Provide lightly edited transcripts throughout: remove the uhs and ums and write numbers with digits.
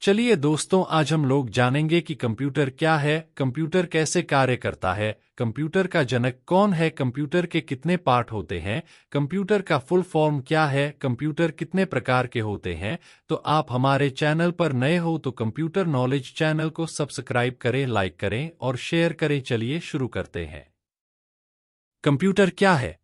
चलिए दोस्तों, आज हम लोग जानेंगे कि कंप्यूटर क्या है, कंप्यूटर कैसे कार्य करता है, कंप्यूटर का जनक कौन है, कंप्यूटर के कितने पार्ट होते हैं, कंप्यूटर का फुल फॉर्म क्या है, कंप्यूटर कितने प्रकार के होते हैं। तो आप हमारे चैनल पर नए हो तो कंप्यूटर नॉलेज चैनल को सब्सक्राइब करें, लाइक करें और शेयर करें। चलिए शुरू करते हैं। कंप्यूटर क्या है?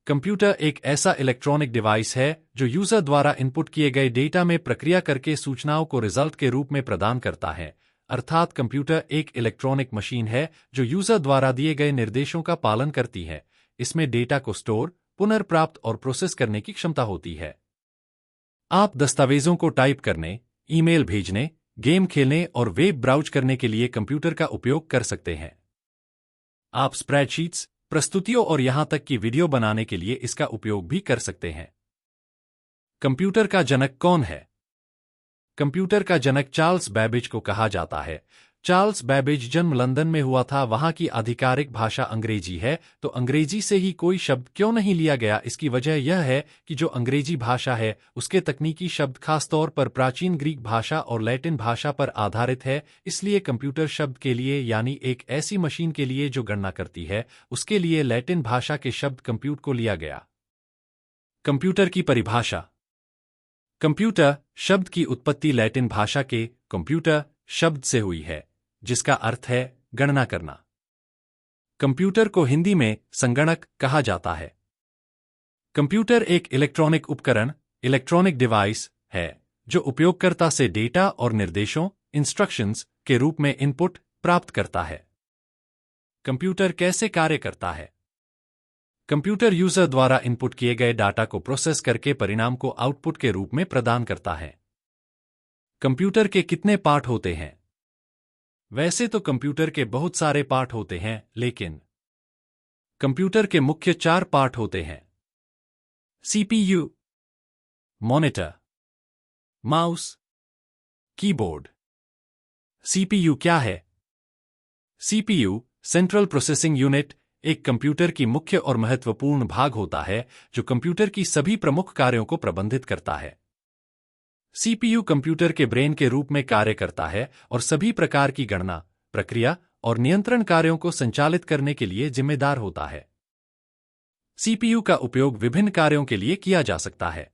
कंप्यूटर एक ऐसा इलेक्ट्रॉनिक डिवाइस है जो यूजर द्वारा इनपुट किए गए डेटा में प्रक्रिया करके सूचनाओं को रिजल्ट के रूप में प्रदान करता है। अर्थात कंप्यूटर एक इलेक्ट्रॉनिक मशीन है जो यूजर द्वारा दिए गए निर्देशों का पालन करती है। इसमें डेटा को स्टोर, पुनर्प्राप्त और प्रोसेस करने की क्षमता होती है। आप दस्तावेजों को टाइप करने, ईमेल भेजने, गेम खेलने और वेब ब्राउज करने के लिए कंप्यूटर का उपयोग कर सकते हैं। आप स्प्रेडशीट्स, प्रस्तुतियों और यहां तक कि वीडियो बनाने के लिए इसका उपयोग भी कर सकते हैं। कंप्यूटर का जनक कौन है? कंप्यूटर का जनक चार्ल्स बैबेज को कहा जाता है। चार्ल्स बैबेज जन्म लंदन में हुआ था। वहां की आधिकारिक भाषा अंग्रेजी है, तो अंग्रेजी से ही कोई शब्द क्यों नहीं लिया गया? इसकी वजह यह है कि जो अंग्रेजी भाषा है उसके तकनीकी शब्द खासतौर पर प्राचीन ग्रीक भाषा और लैटिन भाषा पर आधारित है। इसलिए कंप्यूटर शब्द के लिए, यानी एक ऐसी मशीन के लिए जो गणना करती है, उसके लिए लैटिन भाषा के शब्द कंप्यूट को लिया गया। कंप्यूटर की परिभाषा। कंप्यूटर शब्द की उत्पत्ति लैटिन भाषा के कंप्यूटर शब्द से हुई है, जिसका अर्थ है गणना करना। कंप्यूटर को हिंदी में संगणक कहा जाता है। कंप्यूटर एक इलेक्ट्रॉनिक उपकरण, इलेक्ट्रॉनिक डिवाइस है जो उपयोगकर्ता से डेटा और निर्देशों, इंस्ट्रक्शंस के रूप में इनपुट प्राप्त करता है। कंप्यूटर कैसे कार्य करता है? कंप्यूटर यूजर द्वारा इनपुट किए गए डाटा को प्रोसेस करके परिणाम को आउटपुट के रूप में प्रदान करता है। कंप्यूटर के कितने पार्ट होते हैं? वैसे तो कंप्यूटर के बहुत सारे पार्ट होते हैं, लेकिन कंप्यूटर के मुख्य 4 पार्ट होते हैं। CPU, monitor, mouse, keyboard. CPU क्या है? सीपीयू सेंट्रल प्रोसेसिंग यूनिट एक कंप्यूटर की मुख्य और महत्वपूर्ण भाग होता है जो कंप्यूटर की सभी प्रमुख कार्यों को प्रबंधित करता है। सीपीयू कंप्यूटर के ब्रेन के रूप में कार्य करता है और सभी प्रकार की गणना, प्रक्रिया और नियंत्रण कार्यों को संचालित करने के लिए जिम्मेदार होता है। सीपीयू का उपयोग विभिन्न कार्यों के लिए किया जा सकता है।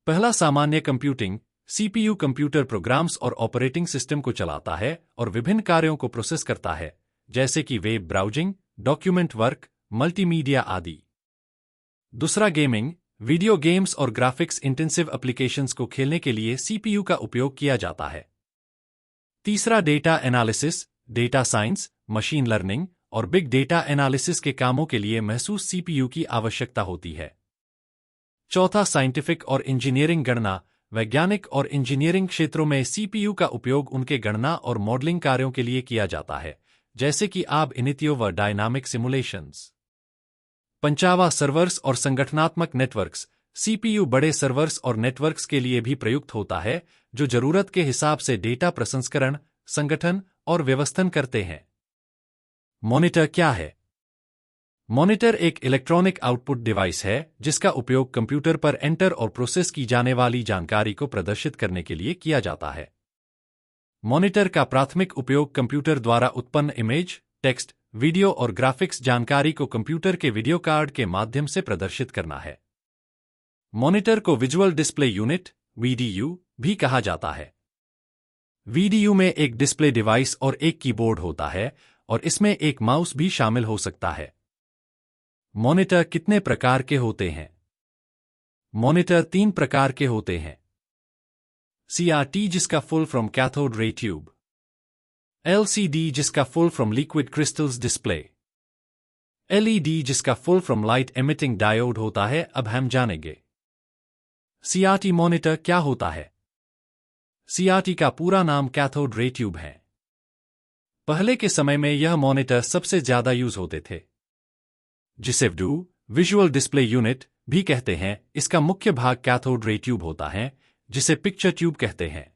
पहला, सामान्य कंप्यूटिंग। सीपीयू कंप्यूटर प्रोग्राम्स और ऑपरेटिंग सिस्टम को चलाता है और विभिन्न कार्यों को प्रोसेस करता है, जैसे कि web browsing, document work, multimedia आदि। दूसरा, गेमिंग। वीडियो गेम्स और ग्राफिक्स इंटेंसिव एप्लीकेशंस को खेलने के लिए सीपीयू का उपयोग किया जाता है। तीसरा, data analysis, data science, machine learning और बिग डेटा एनालिसिस के कामों के लिए महसूस सीपीयू की आवश्यकता होती है। चौथा, साइंटिफिक और इंजीनियरिंग गणना। वैज्ञानिक और इंजीनियरिंग क्षेत्रों में सीपीयू का उपयोग उनके गणना और मॉडलिंग कार्यों के लिए किया जाता है, जैसे कि ab initio व डायनामिक सिमुलेशंस। पंचवा, सर्वर्स और संगठनात्मक नेटवर्क्स। सीपीयू बड़े सर्वर्स और नेटवर्क्स के लिए भी प्रयुक्त होता है, जो जरूरत के हिसाब से डेटा प्रसंस्करण, संगठन और व्यवस्थन करते हैं। मॉनिटर क्या है? मॉनिटर एक इलेक्ट्रॉनिक आउटपुट डिवाइस है जिसका उपयोग कंप्यूटर पर एंटर और प्रोसेस की जाने वाली जानकारी को प्रदर्शित करने के लिए किया जाता है। मॉनिटर का प्राथमिक उपयोग कंप्यूटर द्वारा उत्पन्न इमेज, टेक्स्ट, वीडियो और ग्राफिक्स जानकारी को कंप्यूटर के वीडियो कार्ड के माध्यम से प्रदर्शित करना है। मॉनिटर को विजुअल डिस्प्ले यूनिट वीडीयू भी कहा जाता है। वीडीयू में एक डिस्प्ले डिवाइस और एक कीबोर्ड होता है और इसमें एक माउस भी शामिल हो सकता है। मॉनिटर कितने प्रकार के होते हैं? मॉनिटर 3 प्रकार के होते हैं। सीआरटी जिसका full from cathode ray tube, LCD जिसका full from liquid crystals display, LED जिसका full from light emitting diode होता है। अब हम जानेंगे सीआरटी मॉनिटर क्या होता है। सीआरटी का पूरा नाम कैथोड रे ट्यूब है। पहले के समय में यह मॉनिटर सबसे ज्यादा यूज होते थे, जिसे विजुअल डिस्प्ले यूनिट भी कहते हैं। इसका मुख्य भाग कैथोड रे ट्यूब होता है, जिसे पिक्चर ट्यूब कहते हैं।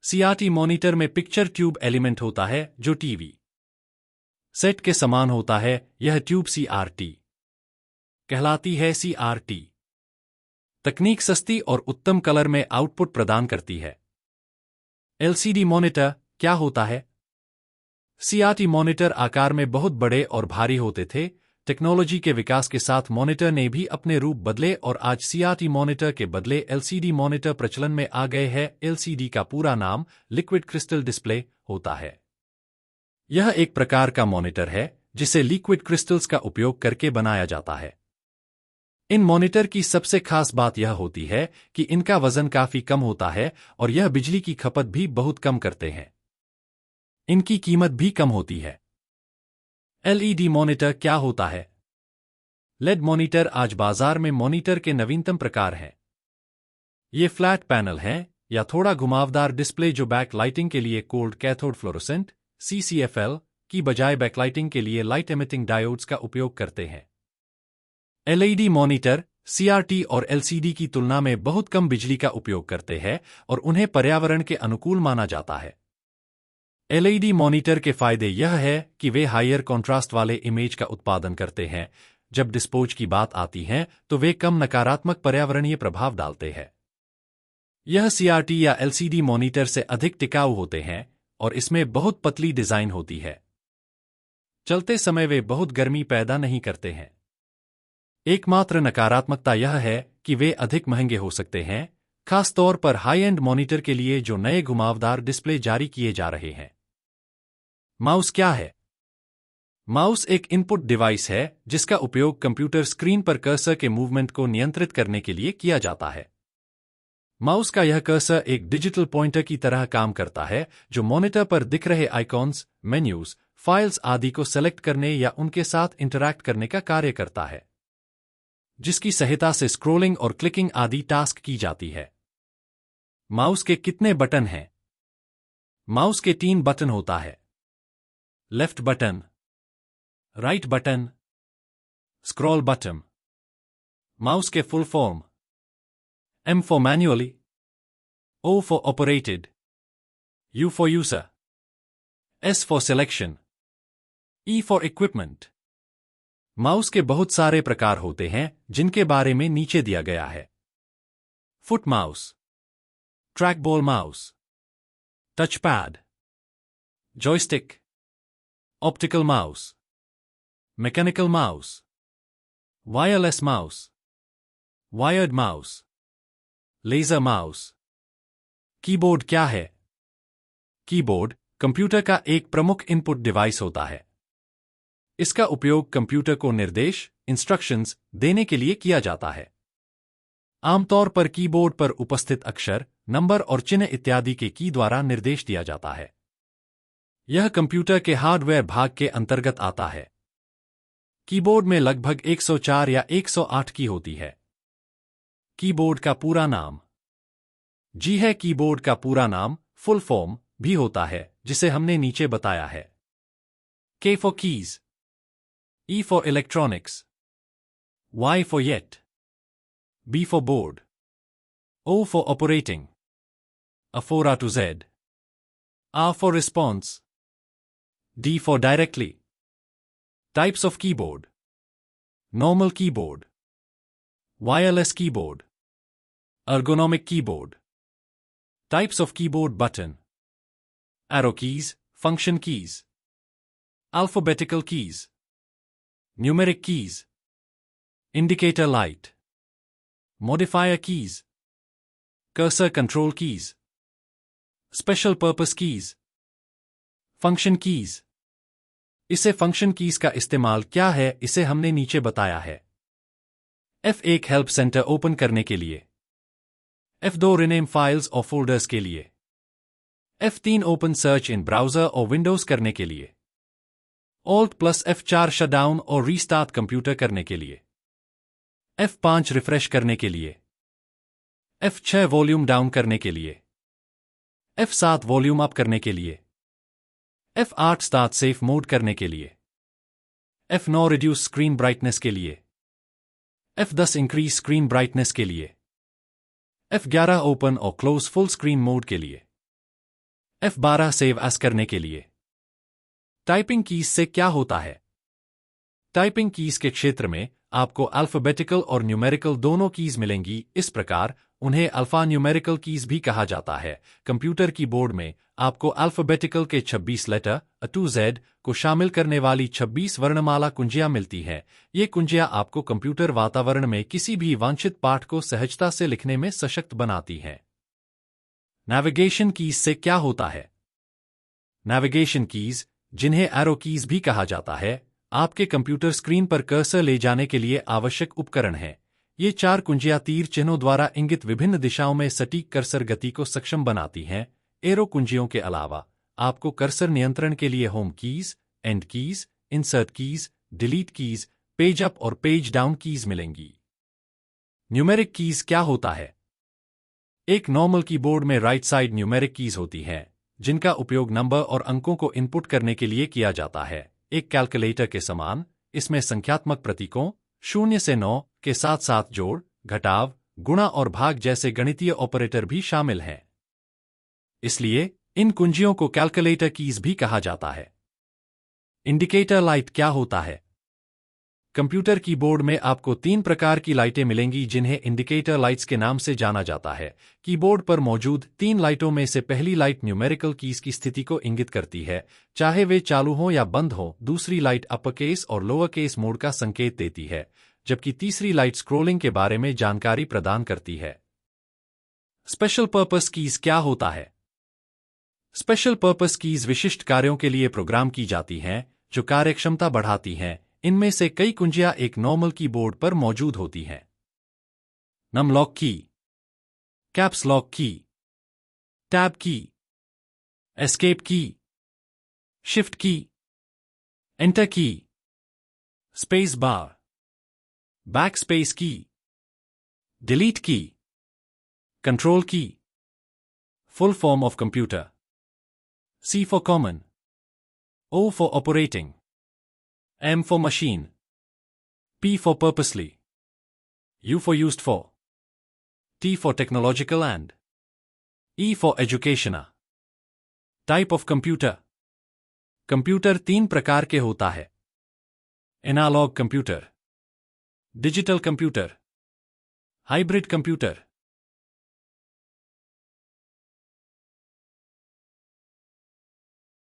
सीआरटी मॉनिटर में पिक्चर ट्यूब एलिमेंट होता है जो टीवी सेट के समान होता है। यह ट्यूब सीआरटी कहलाती है। सीआरटी तकनीक सस्ती और उत्तम कलर में आउटपुट प्रदान करती है। एलसीडी मॉनिटर क्या होता है? सीआरटी मॉनिटर आकार में बहुत बड़े और भारी होते थे। टेक्नोलॉजी के विकास के साथ मॉनिटर ने भी अपने रूप बदले और आज सीआरटी मॉनिटर के बदले एलसीडी मॉनिटर प्रचलन में आ गए हैं। एलसीडी का पूरा नाम लिक्विड क्रिस्टल डिस्प्ले होता है। यह एक प्रकार का मॉनिटर है जिसे लिक्विड क्रिस्टल्स का उपयोग करके बनाया जाता है। इन मॉनिटर की सबसे खास बात यह होती है कि इनका वजन काफी कम होता है और यह बिजली की खपत भी बहुत कम करते हैं। इनकी कीमत भी कम होती है। एलईडी मॉनिटर क्या होता है? लेड मॉनिटर आज बाजार में मॉनिटर के नवीनतम प्रकार हैं। ये फ्लैट पैनल हैं या थोड़ा घुमावदार डिस्प्ले जो बैक लाइटिंग के लिए कोल्ड कैथोड फ्लोरोसेंट (CCFL) की बजाय बैकलाइटिंग के लिए लाइट एमिटिंग डायोड्स का उपयोग करते हैं। एलईडी मॉनिटर सीआरटी और एलसीडी की तुलना में बहुत कम बिजली का उपयोग करते हैं और उन्हें पर्यावरण के अनुकूल माना जाता है। एलईडी मॉनिटर के फायदे यह है कि वे हायर कॉन्ट्रास्ट वाले इमेज का उत्पादन करते हैं। जब डिस्पोज की बात आती है तो वे कम नकारात्मक पर्यावरणीय प्रभाव डालते हैं। यह सीआरटी या एलसीडी मॉनिटर से अधिक टिकाऊ होते हैं और इसमें बहुत पतली डिजाइन होती है। चलते समय वे बहुत गर्मी पैदा नहीं करते हैं। एकमात्र नकारात्मकता यह है कि वे अधिक महंगे हो सकते हैं, खास तौर पर हाई एंड मॉनिटर के लिए जो नए घुमावदार डिस्प्ले जारी किए जा रहे हैं। माउस क्या है? माउस एक इनपुट डिवाइस है जिसका उपयोग कंप्यूटर स्क्रीन पर कर्सर के मूवमेंट को नियंत्रित करने के लिए किया जाता है। माउस का यह कर्सर एक डिजिटल पॉइंटर की तरह काम करता है जो मॉनिटर पर दिख रहे आइकॉन्स, मेन्यूज, फाइल्स आदि को सेलेक्ट करने या उनके साथ इंटरैक्ट करने का कार्य करता है, जिसकी सहायता से स्क्रोलिंग और क्लिकिंग आदि टास्क की जाती है। माउस के कितने बटन हैं? माउस के 3 बटन होता है। Left button, right button, scroll button. Mouse के full form: M for manually, O for operated, U for user, S for selection, E for equipment। Mouse के बहुत सारे प्रकार होते हैं जिनके बारे में नीचे दिया गया है। Foot mouse, trackball mouse, touch pad, joystick, optical mouse, mechanical mouse, wireless mouse, wired mouse, laser mouse. Keyboard क्या है? कीबोर्ड कंप्यूटर का एक प्रमुख इनपुट डिवाइस होता है। इसका उपयोग कंप्यूटर को निर्देश, इंस्ट्रक्शंस देने के लिए किया जाता है। आमतौर पर कीबोर्ड पर उपस्थित अक्षर, नंबर और चिन्ह इत्यादि के की द्वारा निर्देश दिया जाता है। यह कंप्यूटर के हार्डवेयर भाग के अंतर्गत आता है। कीबोर्ड में लगभग 104 या 108 की होती है। कीबोर्ड का पूरा नाम? जी है, कीबोर्ड का पूरा नाम फुल फॉर्म भी होता है जिसे हमने नीचे बताया है। K for keys, E for electronics, Y for yet, B for board, O for operating, A for A to Z, R for response, D for directly। Types of keyboard: normal keyboard, wireless keyboard, ergonomic keyboard। Types of keyboard: button, arrow keys, function keys, alphabetical keys, numeric keys, indicator light, modifier keys, cursor control keys, special purpose keys, function keys। इसे function keys का इस्तेमाल क्या है इसे हमने नीचे बताया है। F1 हेल्प सेंटर ओपन करने के लिए, F2 रिनेम फाइल्स और फोल्डर्स के लिए, F3 open search in browser और विंडोज़ करने के लिए, Alt+F4 शटडाउन और रीस्टार्ट कंप्यूटर करने के लिए, F5 रिफ्रेश करने के लिए, F6 वॉल्यूम डाउन करने के लिए, F7 वॉल्यूम अप करने के लिए, F8 स्टार्ट सेफ मोड करने के लिए, F9 रिड्यूस स्क्रीन ब्राइटनेस के लिए, F10 इंक्रीज स्क्रीन ब्राइटनेस के लिए, F11 ओपन और क्लोज फुल स्क्रीन मोड के लिए, F12 सेव एज करने के लिए। टाइपिंग कीज से क्या होता है? टाइपिंग कीज के क्षेत्र में आपको अल्फाबेटिकल और न्यूमेरिकल दोनों कीज मिलेंगी। इस प्रकार उन्हें अल्फा न्यूमेरिकल कीज भी कहा जाता है। कंप्यूटर कीबोर्ड में आपको अल्फाबेटिकल के 26 लेटर A to Z को शामिल करने वाली 26 वर्णमाला कुंजियां मिलती हैं। ये कुंजियां आपको कंप्यूटर वातावरण में किसी भी वांछित पाठ को सहजता से लिखने में सशक्त बनाती हैं। नेविगेशन कीज से क्या होता है? नेविगेशन कीज, जिन्हें एरो कीज भी कहा जाता है, आपके कंप्यूटर स्क्रीन पर कर्सर ले जाने के लिए आवश्यक उपकरण हैं। ये 4 कुंजियां तीर चिन्हों द्वारा इंगित विभिन्न दिशाओं में सटीक कर्सर गति को सक्षम बनाती हैं। एरो कुंजियों के अलावा आपको कर्सर नियंत्रण के लिए home keys, and keys, insert keys, delete keys, page up और पेज डाउन कीज मिलेंगी। न्यूमेरिक कीज क्या होता है? एक नॉर्मल कीबोर्ड में राइट साइड न्यूमेरिक कीज होती हैं, जिनका उपयोग नंबर और अंकों को इनपुट करने के लिए किया जाता है। एक कैलकुलेटर के समान, इसमें संख्यात्मक प्रतीकों 0 से 9 के साथ साथ जोड़, घटाव, गुणा और भाग जैसे गणितीय ऑपरेटर भी शामिल हैं। इसलिए इन कुंजियों को कैलकुलेटर कीज भी कहा जाता है। इंडिकेटर लाइट क्या होता है? कंप्यूटर कीबोर्ड में आपको 3 प्रकार की लाइटें मिलेंगी, जिन्हें इंडिकेटर लाइट्स के नाम से जाना जाता है। कीबोर्ड पर मौजूद 3 लाइटों में से पहली लाइट न्यूमेरिकल कीज की स्थिति को इंगित करती है, चाहे वे चालू हों या बंद हों। दूसरी लाइट अपर केस और लोअर केस मोड का संकेत देती है, जबकि तीसरी लाइट स्क्रोलिंग के बारे में जानकारी प्रदान करती है। स्पेशल पर्पस कीज क्या होता है? स्पेशल पर्पस कीज विशिष्ट कार्यों के लिए प्रोग्राम की जाती हैं, जो कार्यक्षमता बढ़ाती हैं। इनमें से कई कुंजियां एक नॉर्मल कीबोर्ड पर मौजूद होती हैं। नम लॉक की, कैप्स लॉक की, टैब की, एस्केप की, शिफ्ट की, एंटर की, स्पेस बार, बैक स्पेस की, डिलीट की, कंट्रोल की। Full form of computer: C for common, O for operating, M for machine, P for purposely, U for used for, T for technological and E for educational. Type of computer. Computer 3 प्रकार के होता है: analogue computer, digital computer, hybrid computer.